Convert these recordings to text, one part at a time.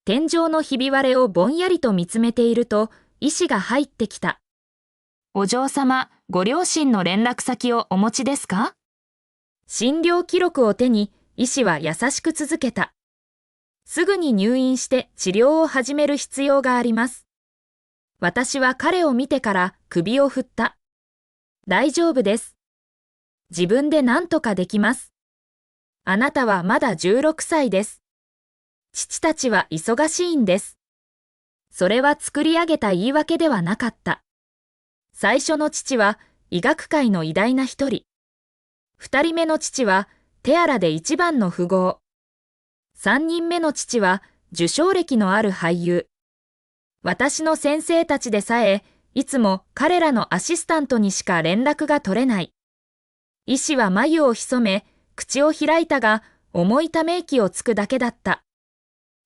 天井のひび割れをぼんやりと見つめていると、医師が入ってきた。お嬢様、ご両親の連絡先をお持ちですか？診療記録を手に、医師は優しく続けた。すぐに入院して治療を始める必要があります。私は彼を見てから首を振った。大丈夫です。自分で何とかできます。あなたはまだ16歳です。父たちは忙しいんです。それは作り上げた言い訳ではなかった。最初の父は医学界の偉大な一人。二人目の父はテアラで一番の富豪。三人目の父は受賞歴のある俳優。私の先生たちでさえ、いつも彼らのアシスタントにしか連絡が取れない。医師は眉を潜め、口を開いたが、重いため息をつくだけだった。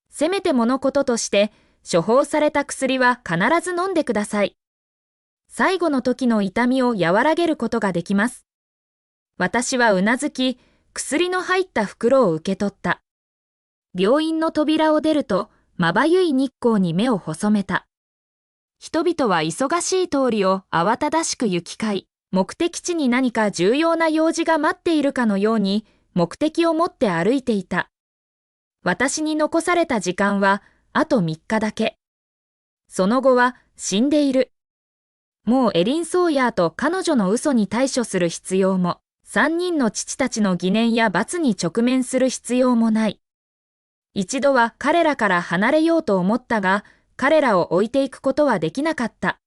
せめてものこととして、処方された薬は必ず飲んでください。最後の時の痛みを和らげることができます。私はうなずき、薬の入った袋を受け取った。病院の扉を出ると、まばゆい日光に目を細めた。人々は忙しい通りを慌ただしく行き交い、目的地に何か重要な用事が待っているかのように、目的を持って歩いていた。私に残された時間は、あと3日だけ。その後は死んでいる。もうエリン・ソーヤーと彼女の嘘に対処する必要も、3人の父たちの疑念や罰に直面する必要もない。一度は彼らから離れようと思ったが、彼らを置いていくことはできなかった。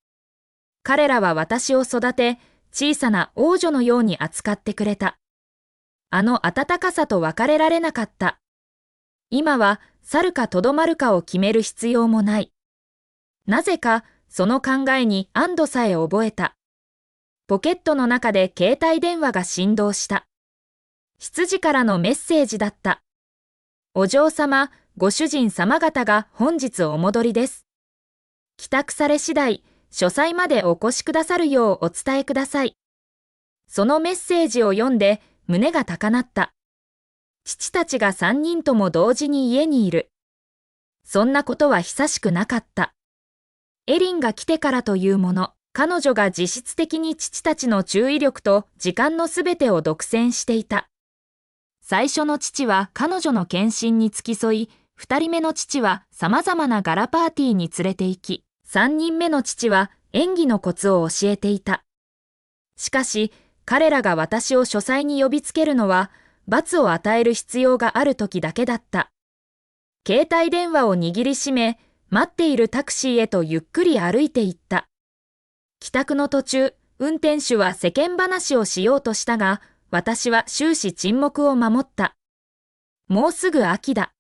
彼らは私を育て、小さな王女のように扱ってくれた。あの温かさと別れられなかった。今は去るかとどまるかを決める必要もない。なぜかその考えに安堵さえ覚えた。ポケットの中で携帯電話が振動した。執事からのメッセージだった。お嬢様、ご主人様方が本日お戻りです。帰宅され次第、書斎までお越しくださるようお伝えください。そのメッセージを読んで胸が高鳴った。父たちが3人とも同時に家にいる。そんなことは久しくなかった。エリンが来てからというもの、彼女が実質的に父たちの注意力と時間のすべてを独占していた。最初の父は彼女の献身に付き添い、2人目の父は様々なガラパーティーに連れて行き、3人目の父は演技のコツを教えていた。しかし、彼らが私を書斎に呼びつけるのは、罰を与える必要がある時だけだった。携帯電話を握りしめ、待っているタクシーへとゆっくり歩いていった。帰宅の途中、運転手は世間話をしようとしたが、私は終始沈黙を守った。もうすぐ秋だ。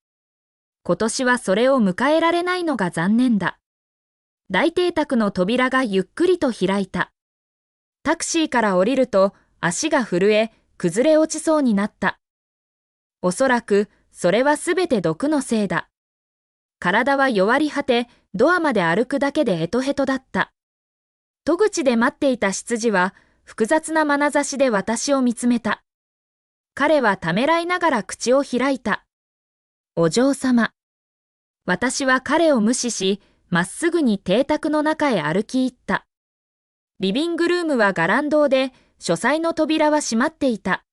今年はそれを迎えられないのが残念だ。大邸宅の扉がゆっくりと開いた。タクシーから降りると足が震え、崩れ落ちそうになった。おそらくそれはすべて毒のせいだ。体は弱り果て、ドアまで歩くだけでヘトヘトだった。戸口で待っていた執事は複雑な眼差しで私を見つめた。彼はためらいながら口を開いた。お嬢様。私は彼を無視し、まっすぐに邸宅の中へ歩き入った。リビングルームは伽藍堂で、書斎の扉は閉まっていた。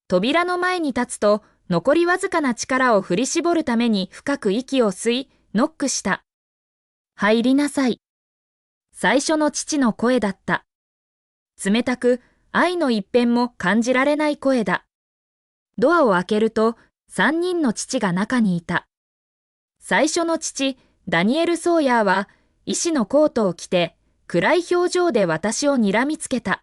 扉の前に立つと、残りわずかな力を振り絞るために深く息を吸い、ノックした。入りなさい。最初の父の声だった。冷たく、愛の一片も感じられない声だ。ドアを開けると、3人の父が中にいた。最初の父、ダニエル・ソーヤーは、医師のコートを着て、暗い表情で私を睨みつけた。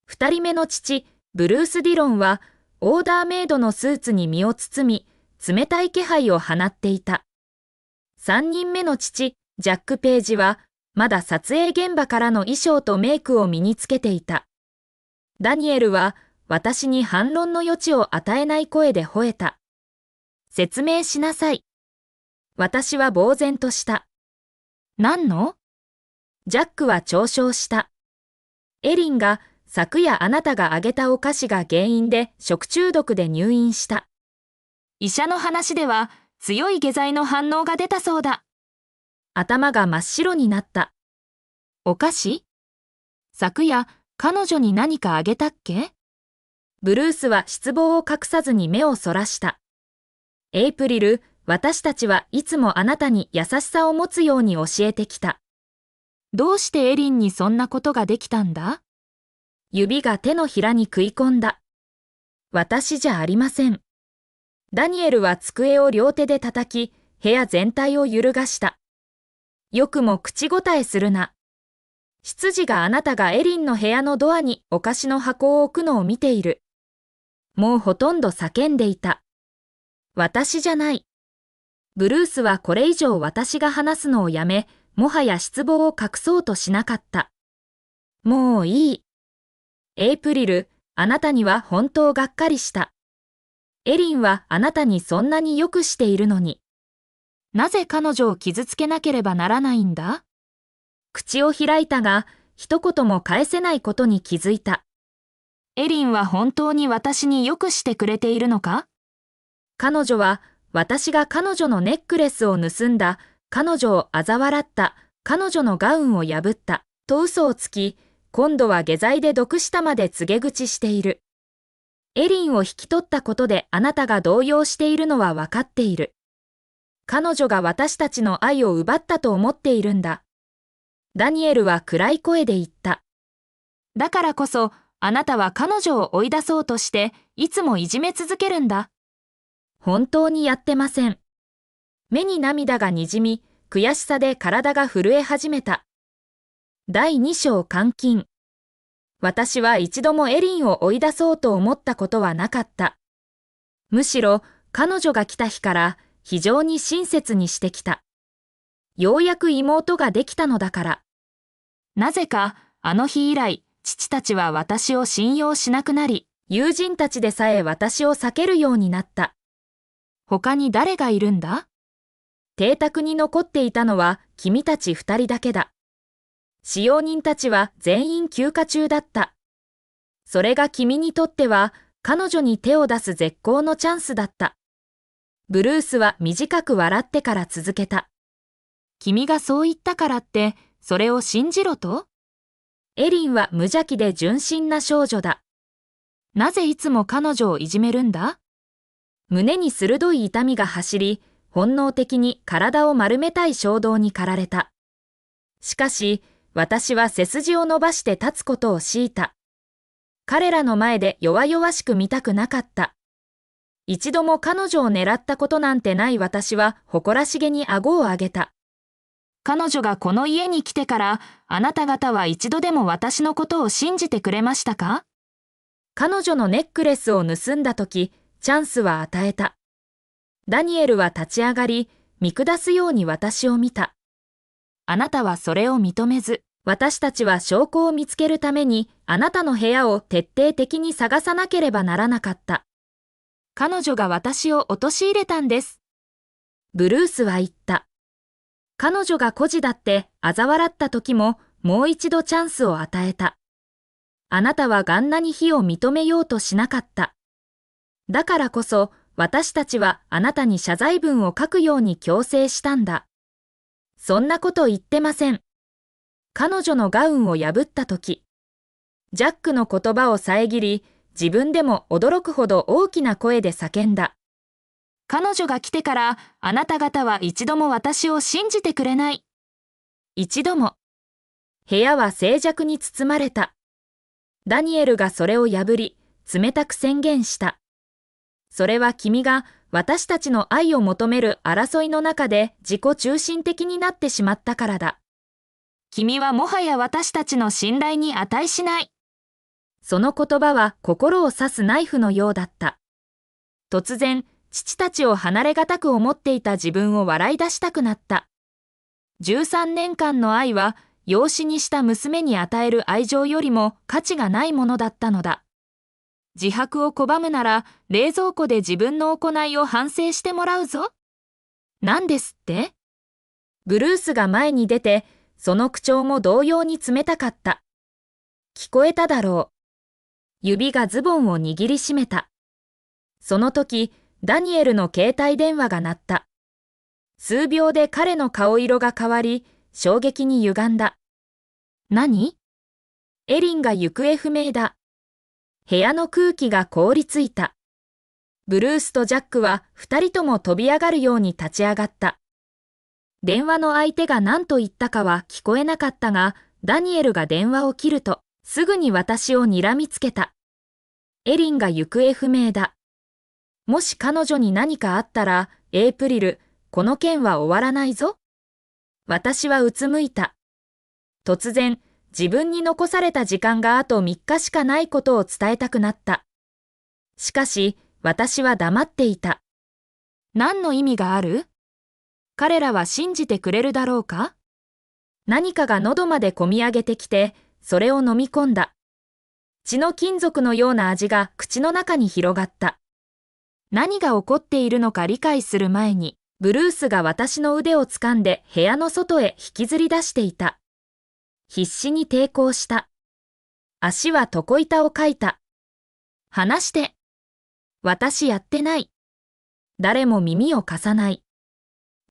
2人目の父、ブルース・ディロンは、オーダーメイドのスーツに身を包み、冷たい気配を放っていた。3人目の父、ジャック・ページは、まだ撮影現場からの衣装とメイクを身につけていた。ダニエルは、私に反論の余地を与えない声で吠えた。説明しなさい。私は呆然とした。何の？ジャックは嘲笑した。エリンが昨夜あなたがあげたお菓子が原因で食中毒で入院した。医者の話では強い下剤の反応が出たそうだ。頭が真っ白になった。お菓子？昨夜、彼女に何かあげたっけ？ブルースは失望を隠さずに目をそらした。エイプリル、私たちはいつもあなたに優しさを持つように教えてきた。どうしてエリンにそんなことができたんだ？指が手のひらに食い込んだ。私じゃありません。ダニエルは机を両手で叩き、部屋全体を揺るがした。よくも口答えするな。執事があなたがエリンの部屋のドアにお菓子の箱を置くのを見ている。もうほとんど叫んでいた。私じゃない。ブルースはこれ以上私が話すのをやめ、もはや失望を隠そうとしなかった。もういい。エイプリル、あなたには本当がっかりした。エリンはあなたにそんなによくしているのに。なぜ彼女を傷つけなければならないんだ？口を開いたが、一言も返せないことに気づいた。エリンは本当に私によくしてくれているのか？彼女は、私が彼女のネックレスを盗んだ、彼女を嘲笑った、彼女のガウンを破った、と嘘をつき、今度は下剤で毒したまで告げ口している。エリンを引き取ったことであなたが動揺しているのは分かっている。彼女が私たちの愛を奪ったと思っているんだ。ダニエルは暗い声で言った。だからこそ、あなたは彼女を追い出そうとして、いつもいじめ続けるんだ。本当にやってません。目に涙がにじみ、悔しさで体が震え始めた。第2章監禁。私は一度もエリンを追い出そうと思ったことはなかった。むしろ、彼女が来た日から非常に親切にしてきた。ようやく妹ができたのだから。なぜか、あの日以来、父たちは私を信用しなくなり、友人たちでさえ私を避けるようになった。他に誰がいるんだ？邸宅に残っていたのは君たち2人だけだ。使用人たちは全員休暇中だった。それが君にとっては彼女に手を出す絶好のチャンスだった。ブルースは短く笑ってから続けた。君がそう言ったからって、それを信じろと？エリンは無邪気で純真な少女だ。なぜいつも彼女をいじめるんだ？胸に鋭い痛みが走り、本能的に体を丸めたい衝動に駆られた。しかし、私は背筋を伸ばして立つことを強いた。彼らの前で弱々しく見たくなかった。一度も彼女を狙ったことなんてない私は誇らしげに顎を上げた。彼女がこの家に来てから、あなた方は一度でも私のことを信じてくれましたか？彼女のネックレスを盗んだとき、チャンスは与えた。ダニエルは立ち上がり、見下すように私を見た。あなたはそれを認めず、私たちは証拠を見つけるために、あなたの部屋を徹底的に探さなければならなかった。彼女が私を陥れたんです。ブルースは言った。彼女が孤児だって嘲笑った時ももう一度チャンスを与えた。あなたは旦那に非を認めようとしなかった。だからこそ私たちはあなたに謝罪文を書くように強制したんだ。そんなこと言ってません。彼女のガウンを破った時、ジャックの言葉を遮り、自分でも驚くほど大きな声で叫んだ。彼女が来てからあなた方は一度も私を信じてくれない。一度も。部屋は静寂に包まれた。ダニエルがそれを破り、冷たく宣言した。それは君が私たちの愛を求める争いの中で自己中心的になってしまったからだ。君はもはや私たちの信頼に値しない。その言葉は心を刺すナイフのようだった。突然、父たちを離れがたく思っていた自分を笑い出したくなった。13年間の愛は、養子にした娘に与える愛情よりも価値がないものだったのだ。自白を拒むなら、冷蔵庫で自分の行いを反省してもらうぞ。何ですって？ブルースが前に出て、その口調も同様に冷たかった。聞こえただろう。指がズボンを握りしめた。その時、ダニエルの携帯電話が鳴った。数秒で彼の顔色が変わり、衝撃に歪んだ。何？エリンが行方不明だ。部屋の空気が凍りついた。ブルースとジャックは二人とも飛び上がるように立ち上がった。電話の相手が何と言ったかは聞こえなかったが、ダニエルが電話を切ると、すぐに私を睨みつけた。エリンが行方不明だ。もし彼女に何かあったら、エイプリル、この件は終わらないぞ。私はうつむいた。突然、自分に残された時間があと3日しかないことを伝えたくなった。しかし、私は黙っていた。何の意味がある？彼らは信じてくれるだろうか？何かが喉までこみ上げてきて、それを飲み込んだ。血の金属のような味が口の中に広がった。何が起こっているのか理解する前に、ブルースが私の腕を掴んで部屋の外へ引きずり出していた。必死に抵抗した。足は床板をかいた。離して。私やってない。誰も耳を貸さない。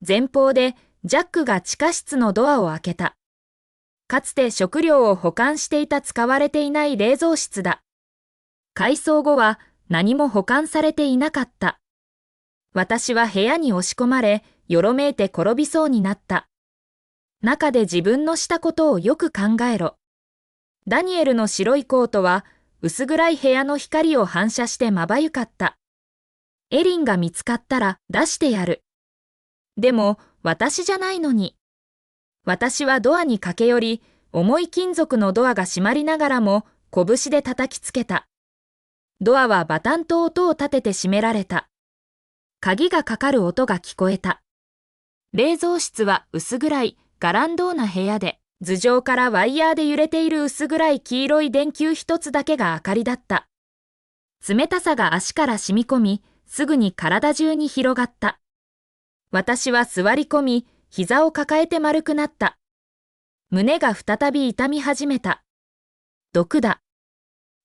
前方でジャックが地下室のドアを開けた。かつて食料を保管していた使われていない冷蔵室だ。改装後は何も保管されていなかった。私は部屋に押し込まれ、よろめいて転びそうになった。中で自分のしたことをよく考えろ。ダニエルの白いコートは薄暗い部屋の光を反射してまばゆかった。エリンが見つかったら出してやる。でも私じゃないのに。私はドアに駆け寄り、重い金属のドアが閉まりながらも拳で叩きつけた。ドアはバタンと音を立てて閉められた。鍵がかかる音が聞こえた。冷蔵室は薄暗いガランドーな部屋で、頭上からワイヤーで揺れている薄暗い黄色い電球一つだけが明かりだった。冷たさが足から染み込み、すぐに体中に広がった。私は座り込み、膝を抱えて丸くなった。胸が再び痛み始めた。毒だ。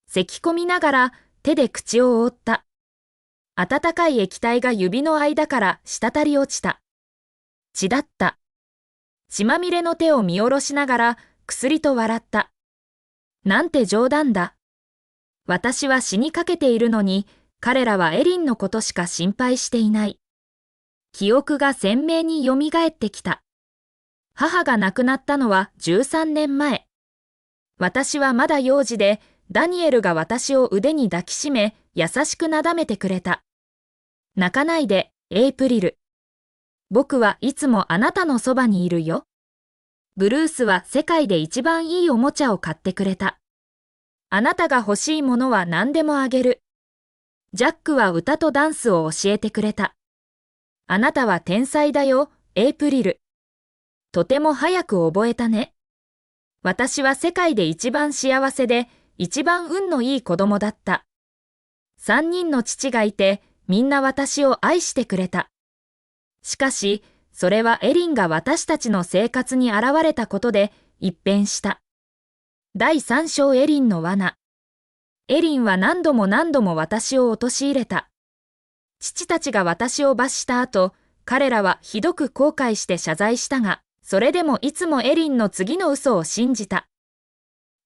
咳き込みながら手で口を覆った。温かい液体が指の間から滴り落ちた。血だった。血まみれの手を見下ろしながら薬と笑った。なんて冗談だ。私は死にかけているのに、彼らはエリンのことしか心配していない。記憶が鮮明によみがえってきた。母が亡くなったのは13年前。私はまだ幼児で、ダニエルが私を腕に抱きしめ、優しくなだめてくれた。泣かないで、エイプリル。僕はいつもあなたのそばにいるよ。ブルースは世界で一番いいおもちゃを買ってくれた。あなたが欲しいものは何でもあげる。ジャックは歌とダンスを教えてくれた。あなたは天才だよ、エイプリル。とても早く覚えたね。私は世界で一番幸せで、一番運のいい子供だった。3人の父がいて、みんな私を愛してくれた。しかし、それはエリンが私たちの生活に現れたことで一変した。第3章エリンの罠。エリンは何度も何度も私を陥れた。父たちが私を罰した後、彼らはひどく後悔して謝罪したが、それでもいつもエリンの次の嘘を信じた。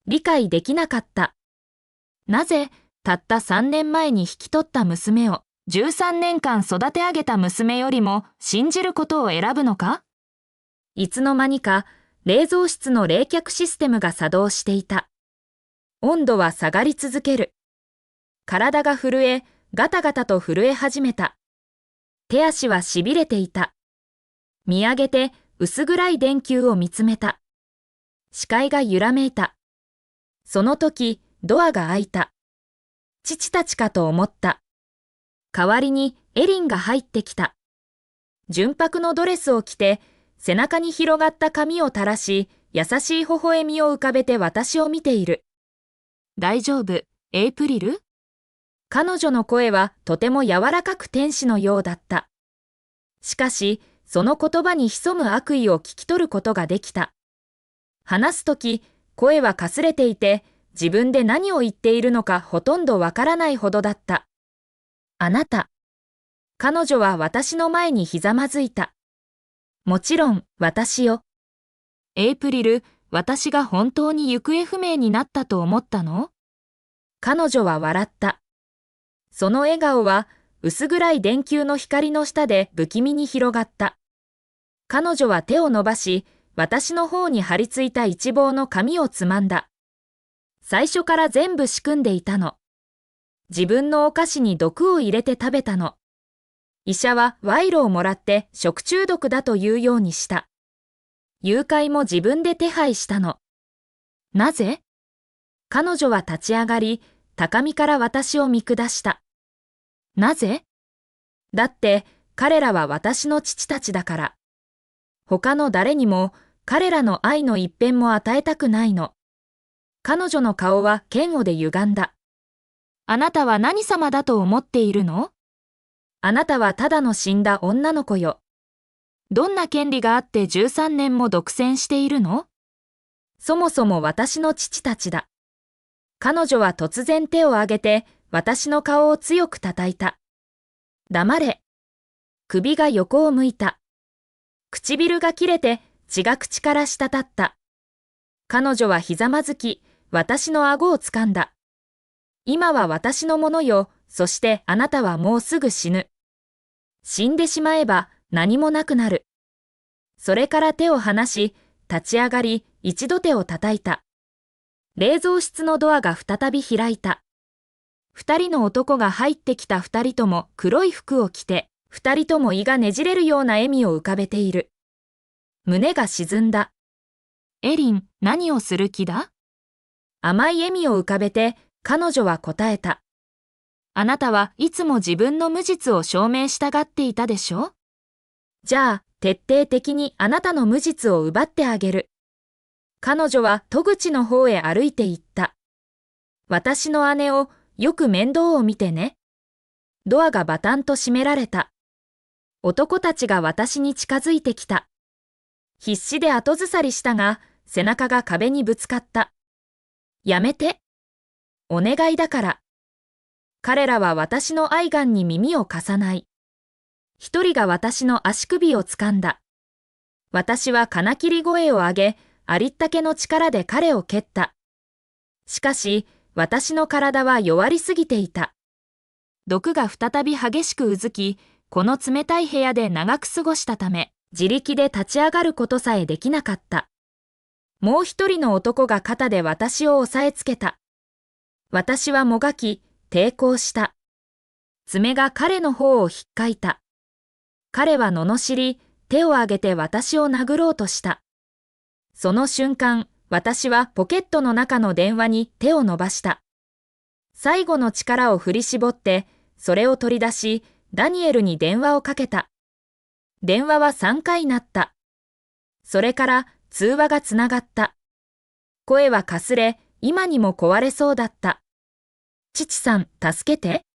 理解できなかった。なぜ、たった3年前に引き取った娘を、13年間育て上げた娘よりも信じることを選ぶのか？いつの間にか、冷蔵室の冷却システムが作動していた。温度は下がり続ける。体が震え、ガタガタと震え始めた。手足はしびれていた。見上げて薄暗い電球を見つめた。視界が揺らめいた。その時、ドアが開いた。父たちかと思った。代わりにエリンが入ってきた。純白のドレスを着て、背中に広がった髪を垂らし、優しい微笑みを浮かべて私を見ている。大丈夫、エイプリル？彼女の声はとても柔らかく天使のようだった。しかし、その言葉に潜む悪意を聞き取ることができた。話すとき、声はかすれていて、自分で何を言っているのかほとんどわからないほどだった。あなた。彼女は私の前にひざまずいた。もちろん、私よ。エイプリル、私が本当に行方不明になったと思ったの？彼女は笑った。その笑顔は、薄暗い電球の光の下で不気味に広がった。彼女は手を伸ばし、私の方に張り付いた一棒の紙をつまんだ。最初から全部仕組んでいたの。自分のお菓子に毒を入れて食べたの。医者は賄賂をもらって食中毒だというようにした。誘拐も自分で手配したの。なぜ？彼女は立ち上がり、高みから私を見下した。なぜ？だって、彼らは私の父たちだから。他の誰にも、彼らの愛の一片も与えたくないの。彼女の顔は嫌悪で歪んだ。あなたは何様だと思っているの？あなたはただの死んだ女の子よ。どんな権利があって13年も独占しているの？そもそも私の父たちだ。彼女は突然手を挙げて、私の顔を強く叩いた。黙れ。首が横を向いた。唇が切れて血が口から滴った。彼女はひざまずき、私の顎をつかんだ。今は私のものよ、そしてあなたはもうすぐ死ぬ。死んでしまえば何もなくなる。それから手を離し、立ち上がり、一度手を叩いた。冷蔵室のドアが再び開いた。二人の男が入ってきた。二人とも黒い服を着て、二人とも胃がねじれるような笑みを浮かべている。胸が沈んだ。エリン、何をする気だ？甘い笑みを浮かべて、彼女は答えた。あなたはいつも自分の無実を証明したがっていたでしょ？じゃあ、徹底的にあなたの無実を奪ってあげる。彼女は戸口の方へ歩いて行った。私の姉をよく面倒を見てね。ドアがバタンと閉められた。男たちが私に近づいてきた。必死で後ずさりしたが、背中が壁にぶつかった。やめて。お願いだから。彼らは私の愛願に耳を貸さない。一人が私の足首を掴んだ。私は金切り声を上げ、ありったけの力で彼を蹴った。しかし、私の体は弱りすぎていた。毒が再び激しくうずき、この冷たい部屋で長く過ごしたため、自力で立ち上がることさえできなかった。もう一人の男が肩で私を押さえつけた。私はもがき、抵抗した。爪が彼の方をひっかいた。彼は罵り、手を挙げて私を殴ろうとした。その瞬間、私はポケットの中の電話に手を伸ばした。最後の力を振り絞って、それを取り出し、ダニエルに電話をかけた。電話は3回鳴った。それから通話がつながった。声はかすれ、今にも壊れそうだった。父さん、助けて。